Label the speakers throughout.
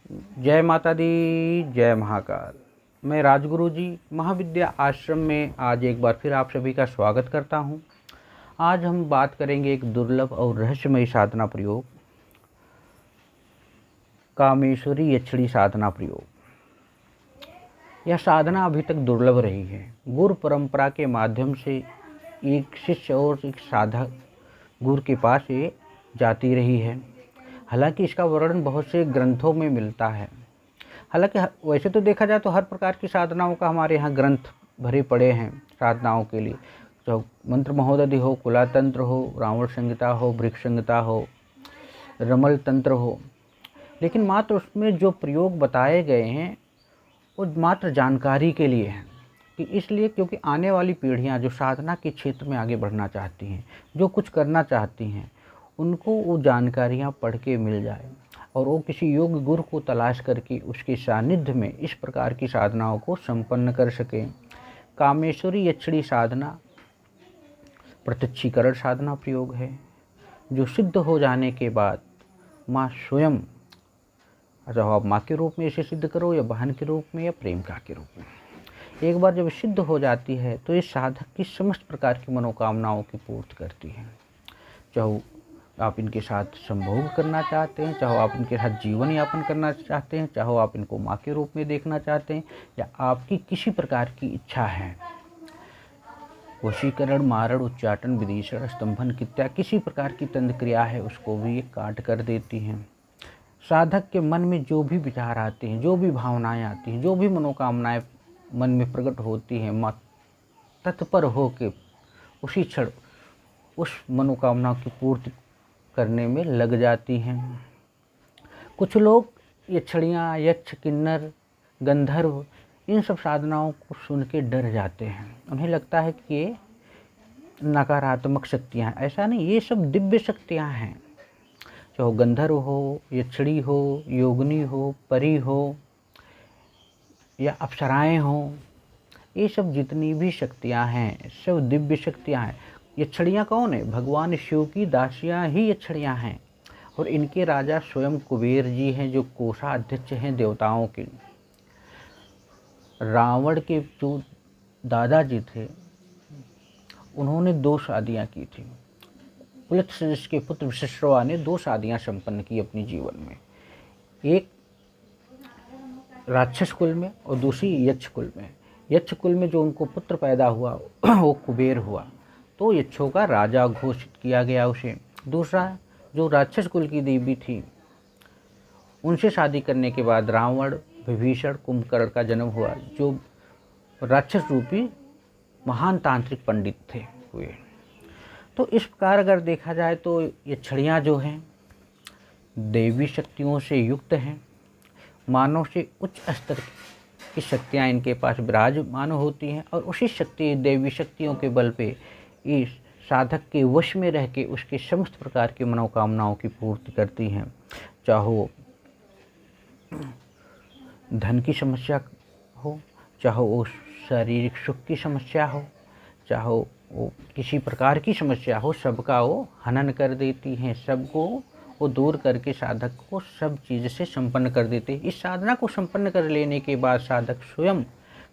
Speaker 1: जय माता दी, जय महाकाल। मैं राजगुरु जी महाविद्या आश्रम में आज एक बार फिर आप सभी का स्वागत करता हूं। आज हम बात करेंगे एक दुर्लभ और रहस्यमयी साधना प्रयोग, कामेश्वरी यक्षिणी साधना प्रयोग। यह साधना अभी तक दुर्लभ रही है। गुरु परंपरा के माध्यम से एक शिष्य और एक साधक गुरु के पास ये जाती रही है। हालांकि इसका वर्णन बहुत से ग्रंथों में मिलता है। हालांकि वैसे तो देखा जाए तो हर प्रकार की साधनाओं का हमारे यहाँ ग्रंथ भरे पड़े हैं साधनाओं के लिए, चाहे मंत्र महोदधि हो, कुलातंत्र हो, रावण संहिता हो, वृक्ष संहिता हो, रमल तंत्र हो। लेकिन मात्र उसमें जो प्रयोग बताए गए हैं वो मात्र जानकारी के लिए हैं, कि इसलिए क्योंकि आने वाली पीढ़ियां जो साधना के क्षेत्र में आगे बढ़ना चाहती हैं, जो कुछ करना चाहती हैं, उनको वो जानकारियां पढ़ के मिल जाए और वो किसी योग्य गुरु को तलाश करके उसके सानिध्य में इस प्रकार की साधनाओं को संपन्न कर सकें। कामेश्वरी यक्षिणी साधना प्रत्यक्षीकरण साधना प्रयोग है, जो सिद्ध हो जाने के बाद माँ स्वयं, चाहे आप माँ के रूप में इसे सिद्ध करो या बहन के रूप में या प्रेमिका के रूप में, एक बार जब सिद्ध हो जाती है तो इस साधक की समस्त प्रकार की मनोकामनाओं की पूर्ति करती है। चाहे आप इनके साथ संभोग करना चाहते हैं, चाहे आप इनके साथ जीवन यापन करना चाहते हैं, चाहे आप इनको माँ के रूप में देखना चाहते हैं, या आपकी किसी प्रकार की इच्छा है, वशीकरण, मारण, उच्चाटन, विदिशण, स्तंभन कित्या किसी प्रकार की तंत्र क्रिया है, उसको भी ये काट कर देती हैं। साधक के मन में जो भी विचार आते हैं, जो भी भावनाएं आती हैं, जो भी मनोकामनाएं मन में प्रकट होती हैं, माँ तत्पर हो के उसी क्षण उस मनोकामना की पूर्ति करने में लग जाती हैं। कुछ लोग यक्षिणियाँ, यक्ष, किन्नर, गंधर्व इन सब साधनाओं को सुन के डर जाते हैं। उन्हें लगता है कि ये नकारात्मक शक्तियाँ हैं। ऐसा नहीं, ये सब दिव्य शक्तियाँ हैं। चाहे गंधर्व हो, यक्षिणी हो, योगिनी हो, परी हो या अप्सराएं हों, ये सब जितनी भी शक्तियाँ हैं सब दिव्य शक्तियाँ हैं। यक्षिणियाँ कौन है? भगवान शिव की दासियाँ ही यक्षिणियाँ हैं, और इनके राजा स्वयं कुबेर जी हैं, जो कोषाध्यक्ष हैं देवताओं के। रावण के जो दादाजी थे, उन्होंने 2 शादियाँ की थी। पुलत्सजस के पुत्र विश्रवा ने 2 शादियाँ संपन्न की अपने जीवन में, एक राक्षस कुल में और दूसरी यक्ष कुल में। यक्ष कुल में जो उनको पुत्र पैदा हुआ वो कुबेर हुआ, तो यक्षों का राजा घोषित किया गया उसे। दूसरा जो राक्षस कुल की देवी थी, उनसे शादी करने के बाद रावण, विभीषण, कुंभकर्ण का जन्म हुआ, जो राक्षस रूपी महान तांत्रिक पंडित थे हुए। तो इस प्रकार अगर देखा जाए तो यक्षिणियाँ जो हैं देवी शक्तियों से युक्त हैं। मानव से उच्च स्तर की शक्तियाँ इनके पास विराजमान होती हैं, और उसी शक्ति, देवी शक्तियों के बल पे इस साधक के वश में रह के उसके समस्त प्रकार की मनोकामनाओं की पूर्ति करती हैं। चाहे धन की समस्या हो, चाहे वो शारीरिक सुख की समस्या हो, चाहे वो किसी प्रकार की समस्या हो, सबका वो हनन कर देती हैं। सबको वो दूर करके साधक को सब चीज़ से संपन्न कर देते हैं। इस साधना को संपन्न कर लेने के बाद साधक स्वयं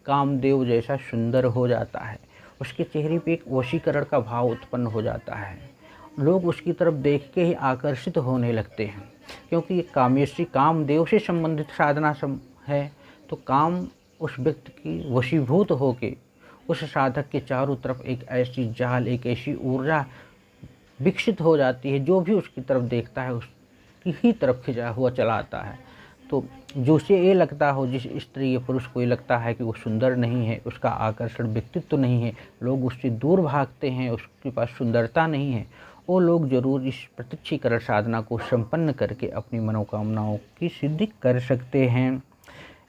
Speaker 1: कामदेव जैसा सुंदर हो जाता है। उसके चेहरे पे एक वशीकरण का भाव उत्पन्न हो जाता है। लोग उसकी तरफ देख के ही आकर्षित होने लगते हैं, क्योंकि ये कामेश्वरी, कामदेव से संबंधित साधना है। तो काम उस व्यक्ति की वशीभूत होके उस साधक के चारों तरफ एक ऐसी जाल, एक ऐसी ऊर्जा विकसित हो जाती है, जो भी उसकी तरफ देखता है उसकी ही तरफ खिंचा हुआ चला आता है। तो जो उसे ये लगता हो, जिस स्त्री या पुरुष को ये लगता है कि वो सुंदर नहीं है, उसका आकर्षण व्यक्तित्व नहीं है, लोग उससे दूर भागते हैं, उसके पास सुंदरता नहीं है, वो लोग जरूर इस प्रत्यक्षीकरण साधना को संपन्न करके अपनी मनोकामनाओं की सिद्धि कर सकते हैं।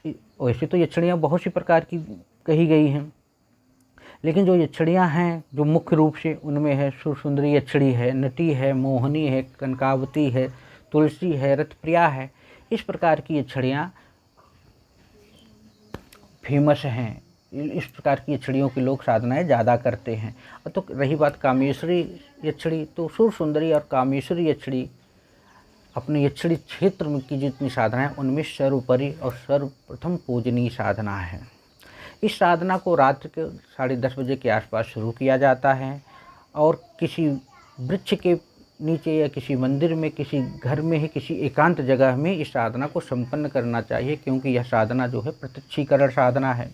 Speaker 1: वैसे तो यक्षिणियाँ बहुत सी प्रकार की कही गई हैं, लेकिन जो यक्षिणियाँ हैं जो मुख्य रूप से उनमें है सुरसुंदरी यक्षिणी है, नटी है, मोहनी है, कनकावती है, तुलसी है, रथप्रिया है। इस प्रकार की यक्षिणियाँ फेमस हैं। इस प्रकार की यक्षिणियों की लोग साधनाएं ज़्यादा करते हैं। तो रही बात कामेश्वरी यक्षिणी, तो सुरसुंदरी और कामेश्वरी यक्षिणी अपने यक्षिणी क्षेत्र में की जितनी साधना है उनमें सर्वोपरि और सर्वप्रथम पूजनीय साधना है। इस साधना को रात के 10:30 बजे के आसपास शुरू किया जाता है और किसी वृक्ष के नीचे या किसी मंदिर में, किसी घर में ही, किसी एकांत जगह में इस साधना को संपन्न करना चाहिए, क्योंकि यह साधना जो है प्रत्यक्षीकरण साधना है।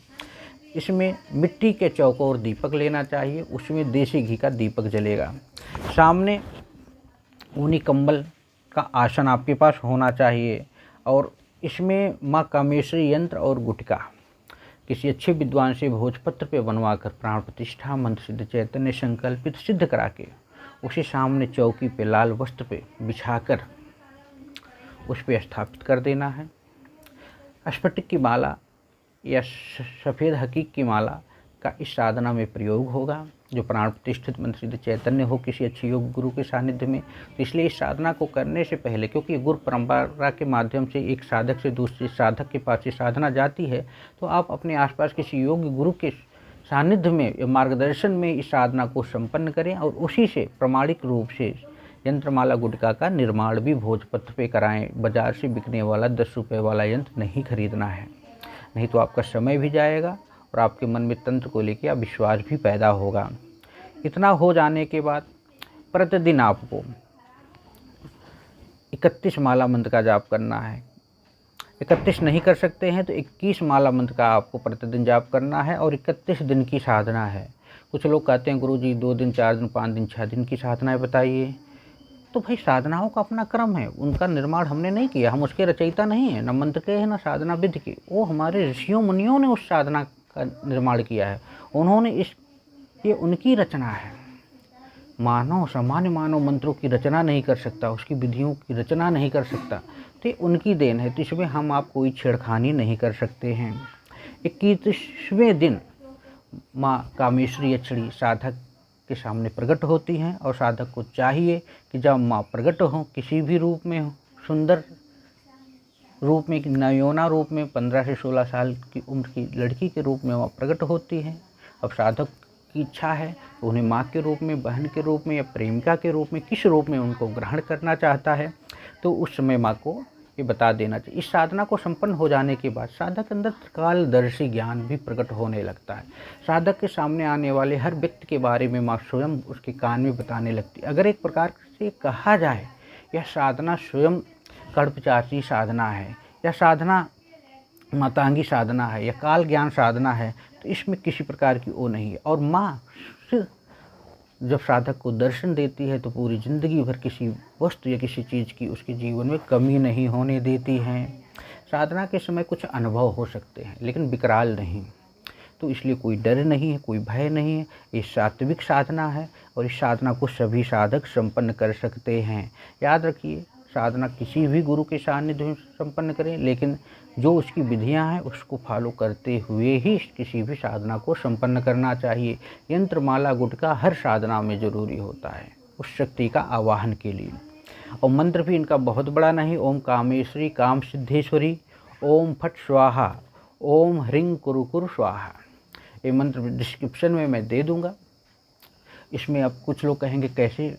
Speaker 1: इसमें मिट्टी के चौकोर दीपक लेना चाहिए, उसमें देसी घी का दीपक जलेगा। सामने ऊनी कंबल का आसन आपके पास होना चाहिए और इसमें माँ कामेश्वरी यंत्र और गुटका किसी अच्छे विद्वान से भोजपत्र पे बनवाकर प्राण प्रतिष्ठा मंत्र सिद्ध चैतन्य संकल्पित सिद्ध करा के उसे सामने चौकी पे लाल वस्त्र पे बिछाकर उस पे स्थापित कर देना है। स्फटिक की माला या सफ़ेद हकीक की माला का इस साधना में प्रयोग होगा, जो प्राण प्रतिष्ठित मंत्र सिद्ध चैतन्य हो किसी अच्छे योग गुरु के सानिध्य में। तो इसलिए इस साधना को करने से पहले, क्योंकि गुरु परंपरा के माध्यम से एक साधक से दूसरे साधक के पास ये साधना जाती है, तो आप अपने आसपास किसी योग गुरु के सानिध्य में या मार्गदर्शन में इस साधना को संपन्न करें और उसी से प्रमाणिक रूप से यंत्रमाला गुटका का निर्माण भी भोजपत्र पे कराएं। बाजार से बिकने वाला 10 रुपये वाला यंत्र नहीं खरीदना है, नहीं तो आपका समय भी जाएगा और आपके मन में तंत्र को लेकर अविश्वास भी पैदा होगा। इतना हो जाने के बाद प्रतिदिन आपको 31 माला मंत्र का जाप करना है। 31 नहीं कर सकते हैं तो 21 माला मंत्र का आपको प्रतिदिन जाप करना है और 31 दिन की साधना है। कुछ लोग कहते हैं गुरुजी 2 दिन, 4 दिन, 5 दिन, 6 दिन की साधनाएं बताइए। तो भाई साधनाओं का अपना क्रम है, उनका निर्माण हमने नहीं किया, हम उसके रचयिता नहीं हैं, न मंत्र के हैं न साधना विधि के। वो हमारे ऋषियों मुनियों ने उस साधना का निर्माण किया है, उन्होंने ये उनकी रचना है। सामान्य मानव मंत्रों की रचना नहीं कर सकता, उसकी विधियों की रचना नहीं कर सकता, तो ये उनकी देन है। तो इसमें हम आप कोई छेड़खानी नहीं कर सकते हैं। 21वें दिन माँ कामेश्वरी यक्षिणी साधक के सामने प्रकट होती हैं और साधक को चाहिए कि जब माँ प्रकट हों, किसी भी रूप में हो, सुंदर रूप में, नयोना रूप में, 15 से 16 साल की उम्र की लड़की के रूप में माँ प्रकट होती हैं। अब साधक की इच्छा है तो उन्हें माँ के रूप में, बहन के रूप में या प्रेमिका के रूप में, किस रूप में उनको ग्रहण करना चाहता है, तो उस समय माँ को ये बता देना चाहिए। इस साधना को संपन्न हो जाने के बाद साधक के अंदर त्रिकालदर्शी ज्ञान भी प्रकट होने लगता है। साधक के सामने आने वाले हर व्यक्ति के बारे में माँ स्वयं उसके कान में बताने लगती है। अगर एक प्रकार से कहा जाए यह साधना स्वयं कल्पचाची साधना है, या साधना मातांगी साधना है, या काल ज्ञान साधना है, तो इसमें किसी प्रकार की वो नहीं है। और माँ जब साधक को दर्शन देती है तो पूरी ज़िंदगी भर किसी वस्तु या किसी चीज़ की उसके जीवन में कमी नहीं होने देती हैं। साधना के समय कुछ अनुभव हो सकते हैं लेकिन विकराल नहीं, तो इसलिए कोई डर नहीं है, कोई भय नहीं है। ये सात्विक साधना है और इस साधना को सभी साधक संपन्न कर सकते हैं। याद रखिए, साधना किसी भी गुरु के सानिध्य में संपन्न करें, लेकिन जो उसकी विधियां हैं उसको फॉलो करते हुए ही किसी भी साधना को संपन्न करना चाहिए। यंत्र, माला, गुटका हर साधना में ज़रूरी होता है उस शक्ति का आवाहन के लिए। और मंत्र भी इनका बहुत बड़ा नहीं। ओम कामेश्वरी काम सिद्धेश्वरी, ओम फट स्वाहा, ओम ह्रीं कुरु स्वाहा। ये मंत्र डिस्क्रिप्शन में मैं दे दूँगा। इसमें अब कुछ लोग कहेंगे कैसे,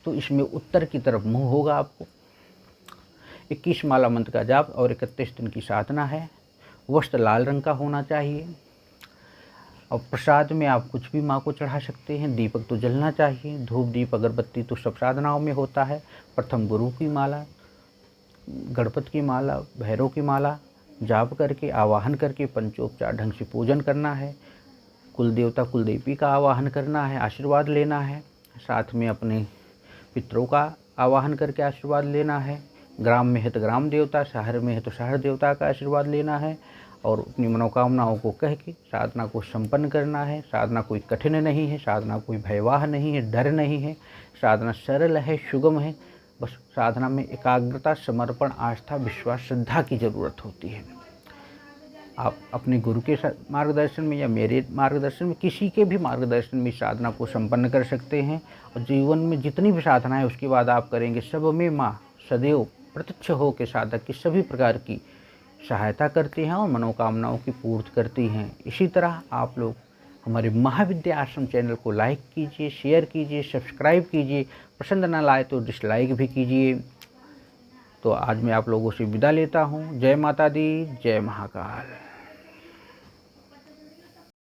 Speaker 1: तो इसमें उत्तर की तरफ मुँह होगा आपको। 21 माला मंत्र का जाप और 31 दिन की साधना है। वस्त्र लाल रंग का होना चाहिए और प्रसाद में आप कुछ भी माँ को चढ़ा सकते हैं। दीपक तो जलना चाहिए, धूप दीप अगरबत्ती तो सब साधनाओं में होता है। प्रथम गुरु की माला, गणपति की माला, भैरव की माला जाप करके, आवाहन करके पंचोपचार ढंग से पूजन करना है। कुल देवता कुल देवी का आवाहन करना है, आशीर्वाद लेना है। साथ में अपने पितरों का आवाहन करके आशीर्वाद लेना है। ग्राम में है तो ग्राम देवता, शहर में है तो शहर देवता का आशीर्वाद लेना है और अपनी मनोकामनाओं को कह के साधना को संपन्न करना है। साधना कोई कठिन नहीं है, साधना कोई भयवाह नहीं है, डर नहीं है। साधना सरल है, सुगम है। बस साधना में एकाग्रता, समर्पण, आस्था, विश्वास, श्रद्धा की ज़रूरत होती है। आप अपने गुरु के मार्गदर्शन में या मेरे मार्गदर्शन में, किसी के भी मार्गदर्शन में साधना को संपन्न कर सकते हैं। और जीवन में जितनी भी साधना है उसके बाद आप करेंगे, सब में माँ सदैव प्रत्यक्ष हो के साधक की सभी प्रकार की सहायता करती हैं और मनोकामनाओं की पूर्ति करती हैं। इसी तरह आप लोग हमारे महाविद्या आश्रम चैनल को लाइक कीजिए, शेयर कीजिए, सब्सक्राइब कीजिए, पसंद ना लाए तो डिसलाइक भी कीजिए। तो आज मैं आप लोगों से विदा लेता हूँ। जय माता दी, जय महाकाल।